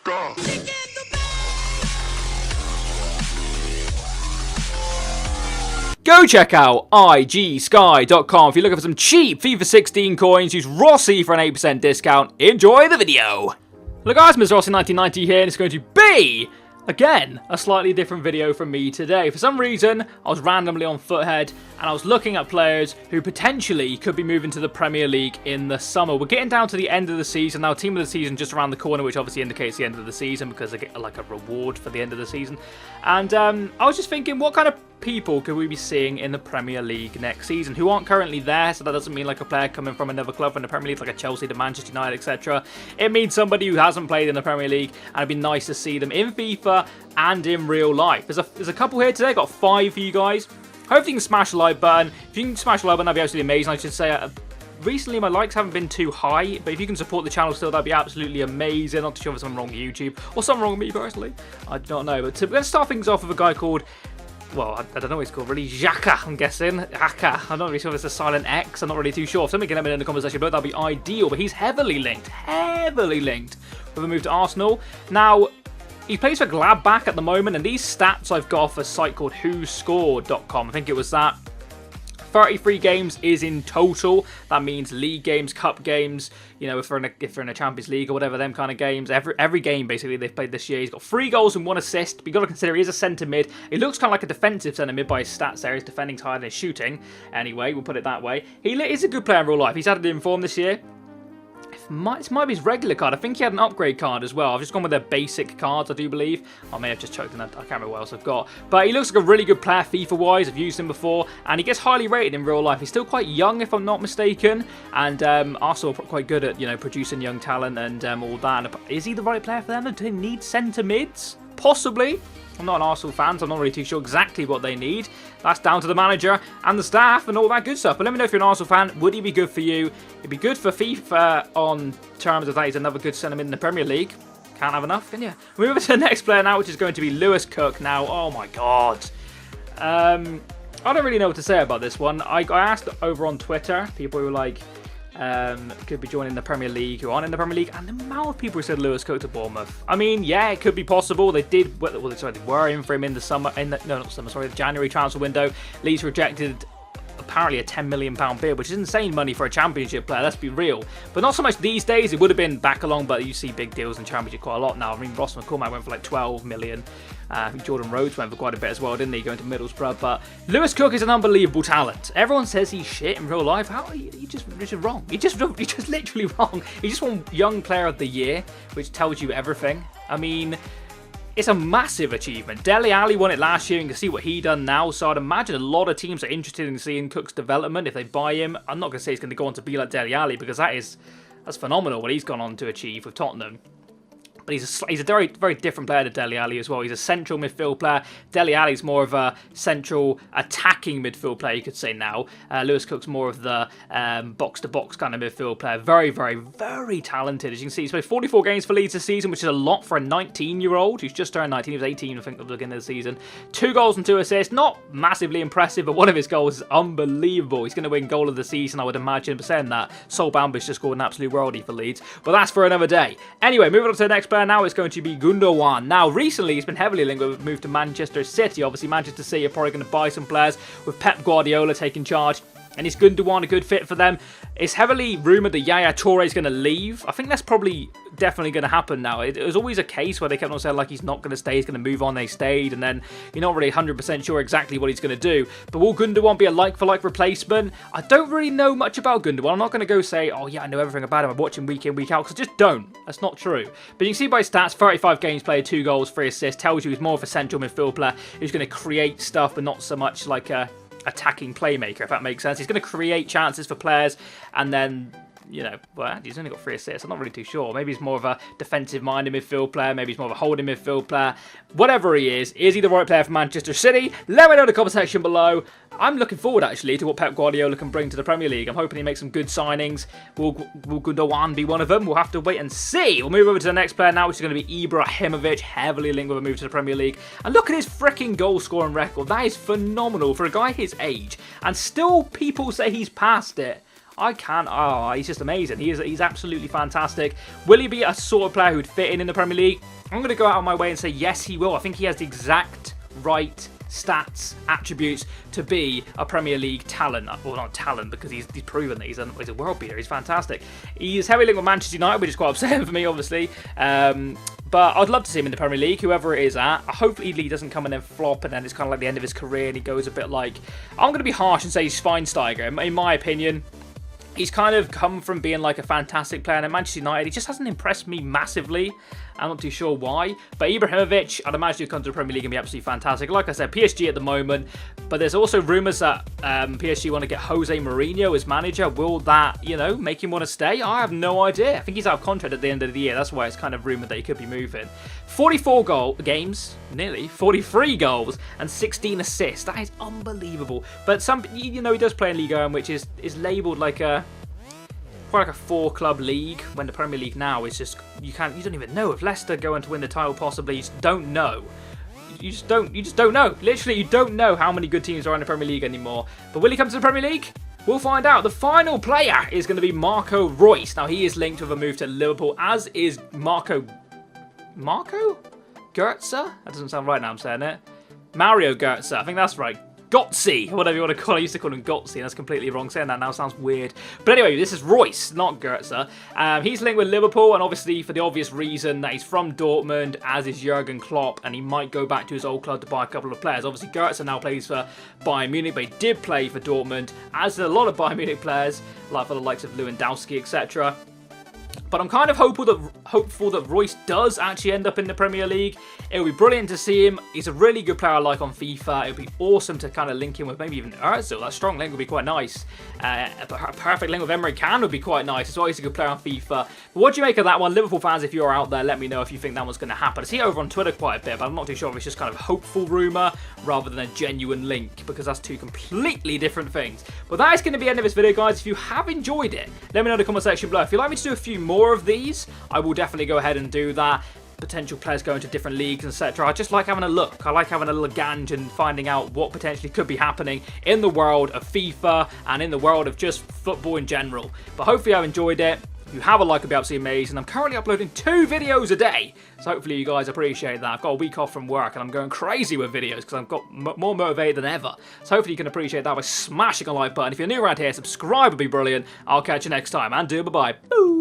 Go check out igsky.com if you're looking for some cheap FIFA 16 coins. Use Rossi for an 8% discount. Enjoy the video. Hello guys, Mr. Rossi 1990 here, and it's going to be, again, a slightly different video from me today. For some reason, I was randomly on Foothead, and I was looking at players who potentially could be moving to the Premier League in the summer. We're getting down to the end of the season now. Team of the season just around the corner, which obviously indicates the end of the season because they get like a reward for the end of the season. And I was just thinking, what kind of people could we be seeing in the Premier League next season who aren't currently there? So that doesn't mean like a player coming from another club in the Premier League, like a Chelsea to Manchester United, etc. It means somebody who hasn't played in the Premier League, and it'd be nice to see them in FIFA and in real life. There's a couple here today. I've got 5 for you guys. Hopefully you can smash the like button. If you can smash the like button, that'd be absolutely amazing. I should say, recently my likes haven't been too high, but if you can support the channel still, that'd be absolutely amazing. Not too sure if there's something wrong with YouTube or something wrong with me personally. I don't know. But we're going to start things off with a guy called, well, I don't know what it's called, really. Xhaka, I'm guessing. Haka. I'm not really sure if it's a silent X. I'm not really too sure. If somebody can let me know in the comment section below, that'd be ideal. But he's heavily linked with a move to Arsenal. Now, he plays for Gladbach at the moment, and these stats I've got off a site called whoscored.com. I think it was that. 33 games is in total. That means league games, cup games, you know, if they're in a Champions League or whatever, them kind of games. Every game, basically, they've played this year. He's got 3 goals and 1 assist. But you've got to consider he is a centre mid. He looks kind of like a defensive centre mid by his stats there. His defending's higher than his shooting. Anyway, we'll put it that way. He is a good player in real life. He's had it in form this year. This might be his regular card. I think he had an upgrade card as well. I've just gone with their basic cards, I do believe. I may have just choked on that. I can't remember what else I've got. But he looks like a really good player FIFA-wise. I've used him before. And he gets highly rated in real life. He's still quite young, if I'm not mistaken. And Arsenal are quite good at, you know, producing young talent and all that. Is he the right player for them? Do they need centre mids? Possibly. I'm not an Arsenal fan, so I'm not really too sure exactly what they need. That's down to the manager and the staff and all that good stuff. But let me know if you're an Arsenal fan. Would he be good for you? It'd be good for FIFA on terms of that he's another good centre mid in the Premier League. Can't have enough, can you? We move on to the next player now, which is going to be Lewis Cook. Now, oh my God. I don't really know what to say about this one. I asked over on Twitter, people who were like, could be joining the Premier League, who aren't in the Premier League, and the amount of people who said Lewis Cook to Bournemouth. I mean, yeah, it could be possible. They did, well, sorry, they were in for him in the summer, the January transfer window. Leeds rejected apparently a £10 million bid, which is insane money for a Championship player, let's be real. But not so much these days. It would have been back along, but you see big deals in Championship quite a lot now. I mean, Ross McCormack went for like 12 million. Jordan Rhodes went for quite a bit as well, didn't he, going to Middlesbrough? But Lewis Cook is an unbelievable talent. Everyone says he's shit in real life. How you're just wrong. You're just literally wrong. He just won Young Player of the Year, which tells you everything. I mean, it's a massive achievement. Dele Alli won it last year, and you can see what he done now. So I'd imagine a lot of teams are interested in seeing Cook's development if they buy him. I'm not going to say he's going to go on to be like Dele Alli, because that's phenomenal what he's gone on to achieve with Tottenham. But he's a very, very different player to Dele Alli as well. He's a central midfield player. Dele Alli's more of a central attacking midfield player, you could say now. Lewis Cook's more of the box-to-box kind of midfield player. Very, very, very talented. As you can see, he's played 44 games for Leeds this season, which is a lot for a 19-year-old who's just turned 19. He was 18, I think, at the beginning of the season. 2 goals and 2 assists. Not massively impressive, but one of his goals is unbelievable. He's going to win goal of the season, I would imagine. But saying that, Sol Bamba's just scored an absolute worldie for Leeds. But that's for another day. Anyway, moving on to the next player now is going to be Gundogan. Now, recently he's been heavily linked with a move to Manchester City. Obviously, Manchester City are probably going to buy some players with Pep Guardiola taking charge. And is Gundogan a good fit for them? It's heavily rumoured that Yaya Toure is going to leave. I think that's probably definitely going to happen now. It was always a case where they kept on saying like he's not going to stay, he's going to move on. They stayed, and then you're not really 100% sure exactly what he's going to do. But will Gundogan be a like-for-like replacement? I don't really know much about Gundogan. I'm not going to go say, oh yeah, I know everything about him. I'm watching week in, week out, because I just don't. That's not true. But you can see by his stats, 35 games played, 2 goals, 3 assists, tells you he's more of a central midfield player who's going to create stuff, but not so much like a attacking playmaker, if that makes sense. He's going to create chances for players, and then, you know, well, he's only got 3 assists. I'm not really too sure. Maybe he's more of a defensive-minded midfield player. Maybe he's more of a holding midfield player. Whatever he is he the right player for Manchester City? Let me know in the comment section below. I'm looking forward, actually, to what Pep Guardiola can bring to the Premier League. I'm hoping he makes some good signings. Will Gundogan be one of them? We'll have to wait and see. We'll move over to the next player now, which is going to be Ibrahimovic, heavily linked with a move to the Premier League. And look at his freaking goal-scoring record. That is phenomenal for a guy his age. And still people say he's past it. I can't. Oh, he's just amazing. He's absolutely fantastic. Will he be a sort of player who'd fit in the Premier League? I'm going to go out of my way and say yes, he will. I think he has the exact right stats, attributes to be a Premier League talent. Well, not talent, because he's proven that he's a world beater. He's fantastic. He's heavily linked with Manchester United, which is quite upsetting for me, obviously. But I'd love to see him in the Premier League, whoever it is at. Hopefully he doesn't come and then flop, and then it's kind of like the end of his career, and he goes a bit like... I'm going to be harsh and say he's Schweinsteiger. In my opinion, he's kind of come from being like a fantastic player, and at Manchester United, he just hasn't impressed me massively. I'm not too sure why. But Ibrahimovic, I'd imagine he'll come to the Premier League and be absolutely fantastic. Like I said, PSG at the moment. But there's also rumours that PSG want to get Jose Mourinho as manager. Will that, you know, make him want to stay? I have no idea. I think he's out of contract at the end of the year. That's why it's kind of rumoured that he could be moving. 44 games, nearly 43 goals and 16 assists. That is unbelievable. But you know, he does play in Ligue 1, which is labelled like a... quite like a 4-club league, when the Premier League now is just you don't even know if Leicester going to win the title possibly. You just don't know. You just don't know. Literally, you don't know how many good teams are in the Premier League anymore. But will he come to the Premier League? We'll find out. The final player is going to be Marco Reus. Now he is linked with a move to Liverpool, as is Marco Götze? That doesn't sound right now I'm saying it. Mario Götze, I think that's right. Götze, whatever you want to call it. I used to call him Götze, and that's completely wrong. Saying that now sounds weird. But anyway, this is Reus, not Götze. He's linked with Liverpool, and obviously for the obvious reason that he's from Dortmund, as is Jurgen Klopp, and he might go back to his old club to buy a couple of players. Obviously, Götze now plays for Bayern Munich, but he did play for Dortmund, as did a lot of Bayern Munich players, like for the likes of Lewandowski, etc. But I'm kind of hopeful that Reus does actually end up in the Premier League. It would be brilliant to see him. He's a really good player I like on FIFA. It would be awesome to kind of link him with maybe even Ozil. That strong link would be quite nice. A perfect link with Emre Can would be quite nice as well. He's a good player on FIFA. But what do you make of that one? Liverpool fans, if you're out there, let me know if you think that one's going to happen. I see it over on Twitter quite a bit, but I'm not too sure if it's just kind of a hopeful rumour rather than a genuine link, because that's two completely different things. But that is going to be the end of this video, guys. If you have enjoyed it, let me know in the comment section below. If you'd like me to do a few more of these, I will definitely go ahead and do that. Potential players going to different leagues, etc. I just like having a look. I like having a little ganj and finding out what potentially could be happening in the world of FIFA and in the world of just football in general. But hopefully I've enjoyed it. If you have a like, it'd be absolutely amazing. I'm currently uploading 2 videos a day, so hopefully you guys appreciate that. I've got a week off from work and I'm going crazy with videos because I've got more motivated than ever. So hopefully you can appreciate that by smashing a like button. If you're new around here, subscribe would be brilliant. I'll catch you next time, and bye-bye.